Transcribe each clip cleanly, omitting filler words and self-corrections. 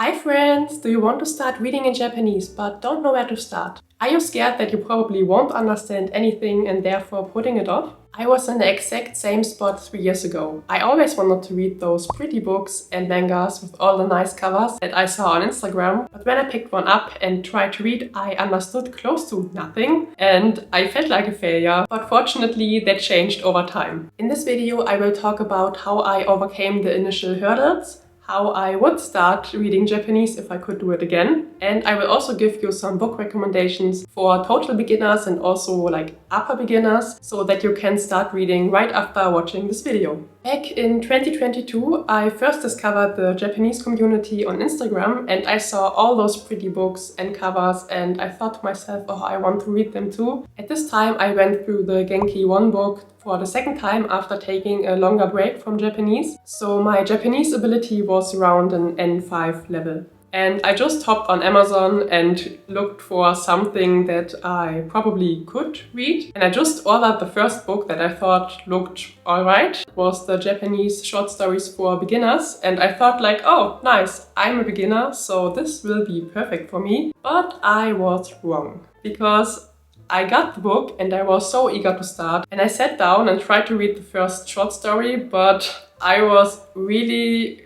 Hi friends! Do you want to start reading in Japanese but don't know where to start? Are you scared that you probably won't understand anything and therefore putting it off? I was in the exact same spot 3 years ago. I always wanted to read those pretty books and mangas with all the nice covers that I saw on Instagram, but when I picked one up and tried to read, I understood close to nothing and I felt like a failure, but fortunately that changed over time. In this video I will talk about how I overcame the initial hurdles, how I would start reading Japanese if I could do it again. And I will also give you some book recommendations for total beginners and also like upper beginners so that you can start reading right after watching this video. Back in 2022, I first discovered the Japanese community on Instagram and I saw all those pretty books and covers and I thought to myself, oh, I want to read them too. At this time, I went through the Genki 1 book for the second time after taking a longer break from Japanese. So my Japanese ability was around an N5 level. And I just hopped on Amazon and looked for something that I probably could read. And I just ordered the first book that I thought looked alright. It was the Japanese short stories for beginners. And I thought like, oh, nice, I'm a beginner, so this will be perfect for me. But I was wrong because I got the book and I was so eager to start. And I sat down and tried to read the first short story, but I was really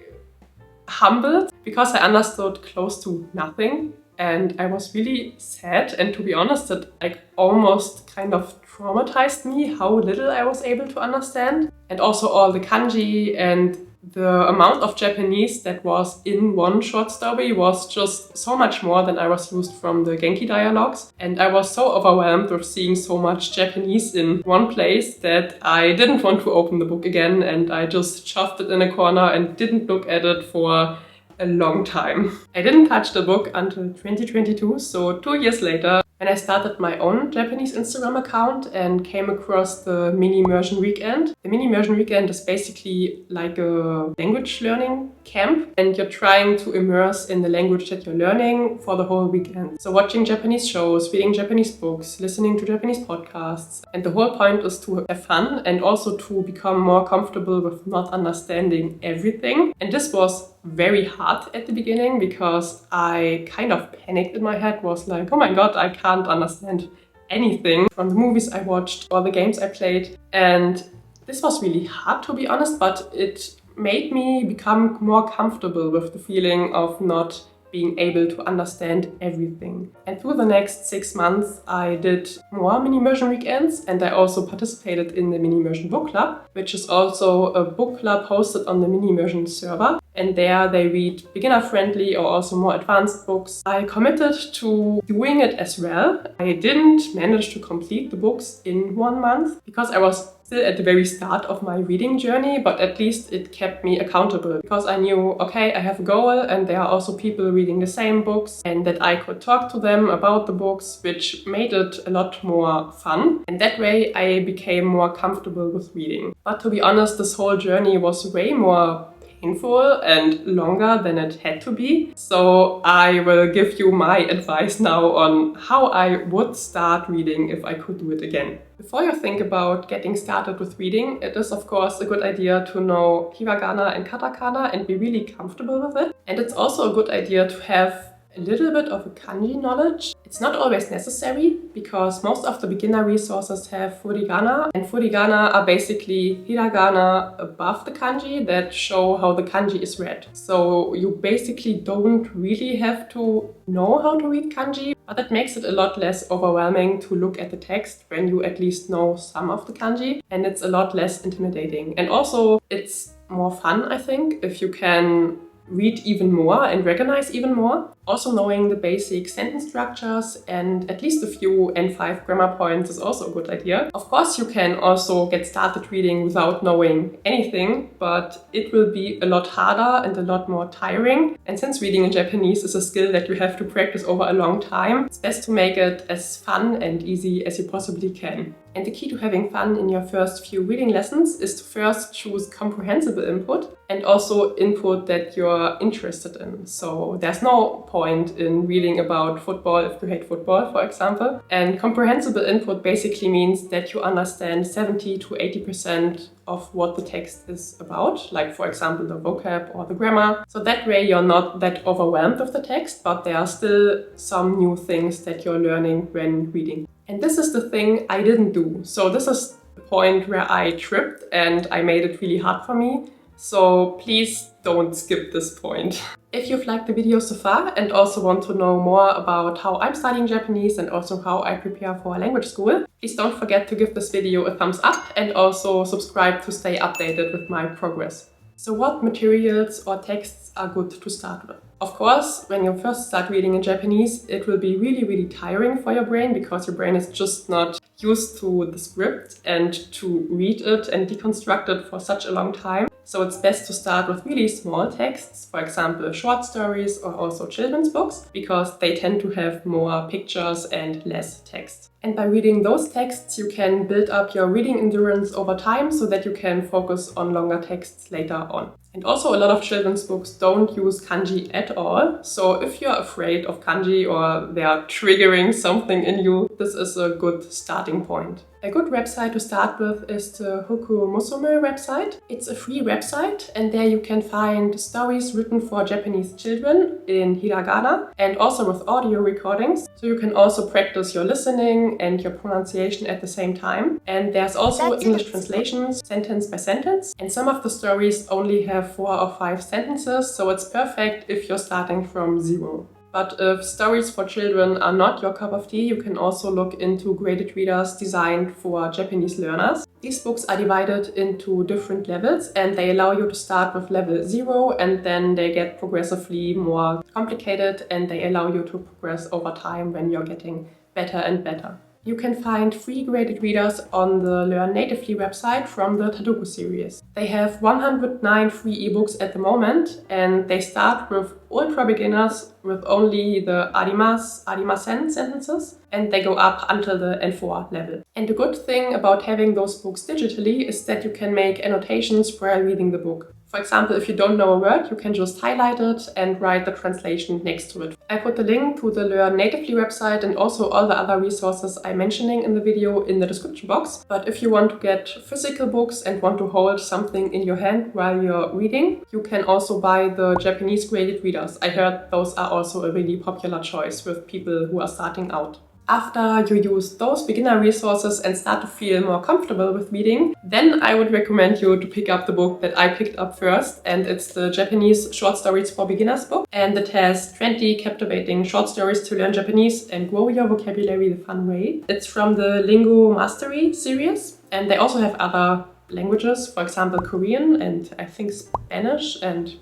humbled because I understood close to nothing and I was really sad, and to be honest it like almost kind of traumatized me how little I was able to understand, and also all the kanji and the amount of Japanese that was in one short story was just so much more than I was used from the Genki dialogues, and I was so overwhelmed with seeing so much Japanese in one place that I didn't want to open the book again, and I just shoved it in a corner and didn't look at it for a long time. I didn't touch the book until 2022, so 2 years later, when I started my own Japanese Instagram account and came across the Mini Immersion Weekend. The Mini Immersion Weekend is basically like a language learning camp and you're trying to immerse in the language that you're learning for the whole weekend. So watching Japanese shows, reading Japanese books, listening to Japanese podcasts. And the whole point is to have fun and also to become more comfortable with not understanding everything. And this was very hard at the beginning because I kind of panicked in my head, was like, oh my god, I can't understand anything from the movies I watched or the games I played. And this was really hard, to be honest, but it made me become more comfortable with the feeling of not being able to understand everything. And through the next 6 months I did more Mini Immersion Weekends, and I also participated in the Mini Immersion Book Club, which is also a book club hosted on the Mini Immersion server. And there they read beginner-friendly or also more advanced books. I committed to doing it as well. I didn't manage to complete the books in 1 month because I was still at the very start of my reading journey, but at least it kept me accountable because I knew, okay, I have a goal and there are also people reading the same books and that I could talk to them about the books, which made it a lot more fun. And that way I became more comfortable with reading. But to be honest, this whole journey was way more painful and longer than it had to be. So I will give you my advice now on how I would start reading if I could do it again. Before you think about getting started with reading, it is of course a good idea to know hiragana and katakana and be really comfortable with it. And it's also a good idea to have a little bit of a kanji knowledge. It's not always necessary because most of the beginner resources have furigana, and furigana are basically hiragana above the kanji that show how the kanji is read. So you basically don't really have to know how to read kanji, but it makes it a lot less overwhelming to look at the text when you at least know some of the kanji, and it's a lot less intimidating. And also it's more fun, I think, if you can read even more and recognize even more. Also knowing the basic sentence structures and at least a few N5 grammar points is also a good idea. Of course you can also get started reading without knowing anything, but it will be a lot harder and a lot more tiring. And since reading in Japanese is a skill that you have to practice over a long time, it's best to make it as fun and easy as you possibly can. And the key to having fun in your first few reading lessons is to first choose comprehensible input and also input that you're interested in. So there's no point in reading about football if you hate football, for example. And comprehensible input basically means that you understand 70 to 80% of what the text is about, like for example the vocab or the grammar. So that way you're not that overwhelmed with the text, but there are still some new things that you're learning when reading. And this is the thing I didn't do. So this is the point where I tripped and I made it really hard for me. So please don't skip this point. If you've liked the video so far and also want to know more about how I'm studying Japanese and also how I prepare for a language school, please don't forget to give this video a thumbs up and also subscribe to stay updated with my progress. So what materials or texts are good to start with? Of course, when you first start reading in Japanese, it will be really tiring for your brain because your brain is just not used to the script and to read it and deconstruct it for such a long time. So it's best to start with really small texts, for example short stories or also children's books, because they tend to have more pictures and less text. And by reading those texts, you can build up your reading endurance over time so that you can focus on longer texts later on. And also a lot of children's books don't use kanji at all. So if you're afraid of kanji or they are triggering something in you, this is a good starting point. A good website to start with is the Hoku Musume website. It's a free website and there you can find stories written for Japanese children in hiragana and also with audio recordings. So you can also practice your listening and your pronunciation at the same time. And there's also English translations, sentence by sentence. And some of the stories only have 4 or 5 sentences, so it's perfect if you're starting from 0. But if stories for children are not your cup of tea, you can also look into graded readers designed for Japanese learners. These books are divided into different levels and they allow you to start with level 0 and then they get progressively more complicated and they allow you to progress over time when you're getting better and better. You can find free graded readers on the Learn Natively website from the Tadoku series. They have 109 free ebooks at the moment and they start with ultra beginners with only the arimasen sentences and they go up until the N4 level. And the good thing about having those books digitally is that you can make annotations while reading the book. For example, if you don't know a word, you can just highlight it and write the translation next to it. I put the link to the Learn Natively website and also all the other resources I'm mentioning in the video in the description box. But if you want to get physical books and want to hold something in your hand while you're reading, you can also buy the Japanese graded readers. I heard those are also a really popular choice with people who are starting out. After you use those beginner resources and start to feel more comfortable with reading, then I would recommend you to pick up the book that I picked up first, and it's the Japanese Short Stories for Beginners book. And it has 20 captivating short stories to learn Japanese and grow your vocabulary the fun way. It's from the Lingo Mastery series, and they also have other languages, for example Korean and I think Spanish and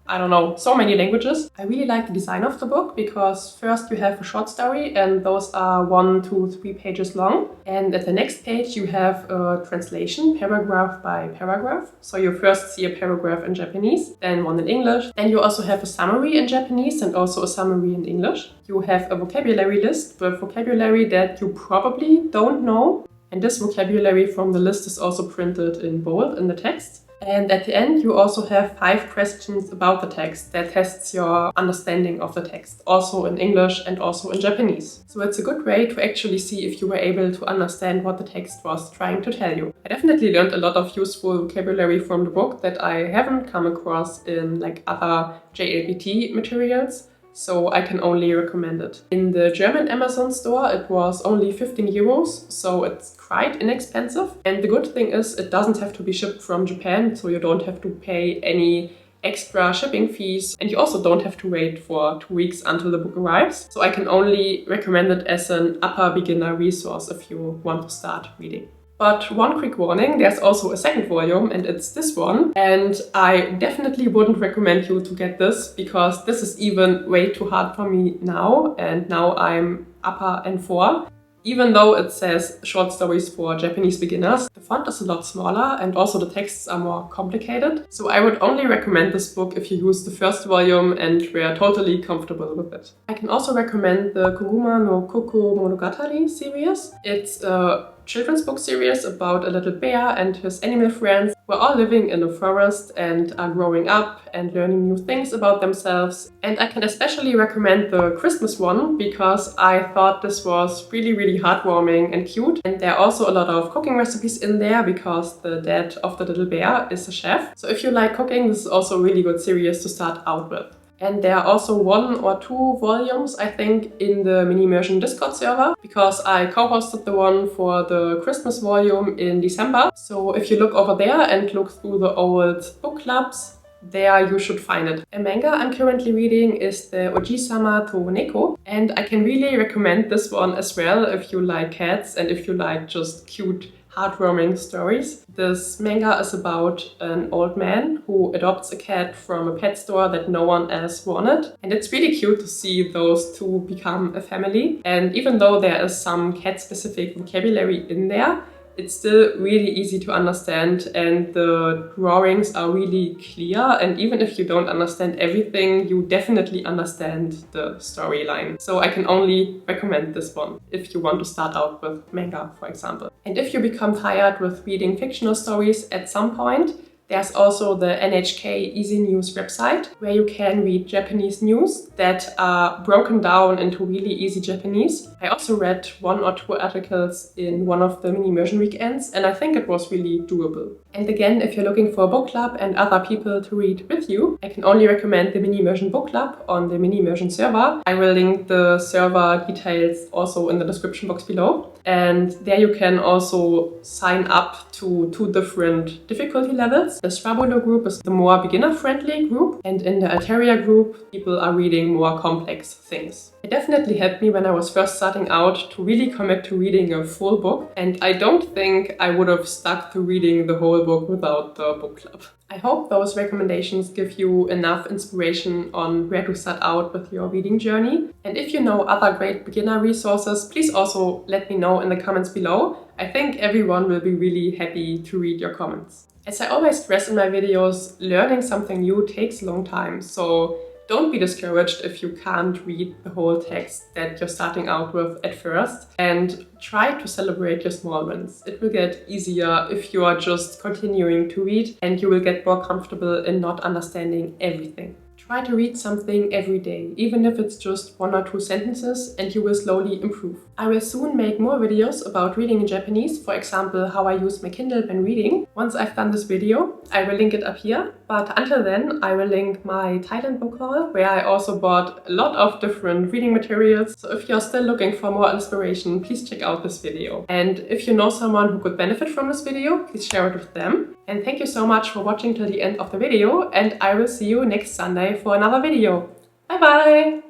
I don't know, so many languages. I really like the design of the book because first you have a short story and those are 1, 2, 3 pages long. And at the next page you have a translation, paragraph by paragraph. So you first see a paragraph in Japanese, then one in English. Then you also have a summary in Japanese and also a summary in English. You have a vocabulary list with vocabulary that you probably don't know. And this vocabulary from the list is also printed in bold in the text. And at the end, you also have 5 questions about the text that tests your understanding of the text, also in English and also in Japanese. So it's a good way to actually see if you were able to understand what the text was trying to tell you. I definitely learned a lot of useful vocabulary from the book that I haven't come across in like other JLPT materials. So I can only recommend it. In the German Amazon store it was only 15 euros, so it's quite inexpensive. And the good thing is it doesn't have to be shipped from Japan, so you don't have to pay any extra shipping fees and you also don't have to wait for 2 weeks until the book arrives. So I can only recommend it as an upper beginner resource if you want to start reading. But one quick warning, there's also a second volume and it's this one. And I definitely wouldn't recommend you to get this because this is even way too hard for me now. And now I'm upper N4. Even though it says short stories for Japanese beginners, the font is a lot smaller and also the texts are more complicated. So I would only recommend this book if you use the first volume and were totally comfortable with it. I can also recommend the Koguma no Koko Monogatari series. It's a children's book series about a little bear and his animal friends who are all living in a forest and are growing up and learning new things about themselves. And I can especially recommend the Christmas one because I thought this was really heartwarming and cute. And there are also a lot of cooking recipes in there because the dad of the little bear is a chef. So if you like cooking, this is also a really good series to start out with. And there are also 1 or 2 volumes, I think, in the mini immersion Discord server, because I co-hosted the one for the Christmas volume in December. So if you look over there and look through the old book clubs, there you should find it. A manga I'm currently reading is the Oji-sama to Neko, and I can really recommend this one as well if you like cats and if you like just cute, heartwarming stories. This manga is about an old man who adopts a cat from a pet store that no one else wanted. And it's really cute to see those two become a family. And even though there is some cat-specific vocabulary in there, it's still really easy to understand and the drawings are really clear, and even if you don't understand everything, you definitely understand the storyline. So I can only recommend this one if you want to start out with manga, for example. And if you become tired with reading fictional stories at some point, there's also the NHK Easy News website where you can read Japanese news that are broken down into really easy Japanese. I also read 1 or 2 articles in one of the mini immersion weekends and I think it was really doable. And again, if you're looking for a book club and other people to read with you, I can only recommend the mini immersion book club on the mini immersion server. I will link the server details also in the description box below. And there you can also sign up to 2 different difficulty levels. The Strabulo group is the more beginner-friendly group, and in the Altaria group, people are reading more complex things. It definitely helped me when I was first starting out to really commit to reading a full book, and I don't think I would have stuck to reading the whole book without the book club. I hope those recommendations give you enough inspiration on where to start out with your reading journey. And if you know other great beginner resources, please also let me know in the comments below. I think everyone will be really happy to read your comments. As I always stress in my videos, learning something new takes a long time, so don't be discouraged if you can't read the whole text that you're starting out with at first, and try to celebrate your small wins. It will get easier if you are just continuing to read and you will get more comfortable in not understanding everything. Try to read something every day, even if it's just 1 or 2 sentences, and you will slowly improve. I will soon make more videos about reading in Japanese, for example, how I use my Kindle when reading. Once I've done this video, I will link it up here. But until then, I will link my Thailand book haul, where I also bought a lot of different reading materials. So if you're still looking for more inspiration, please check out this video. And if you know someone who could benefit from this video, please share it with them. And thank you so much for watching till the end of the video, and I will see you next Sunday for another video. Bye bye!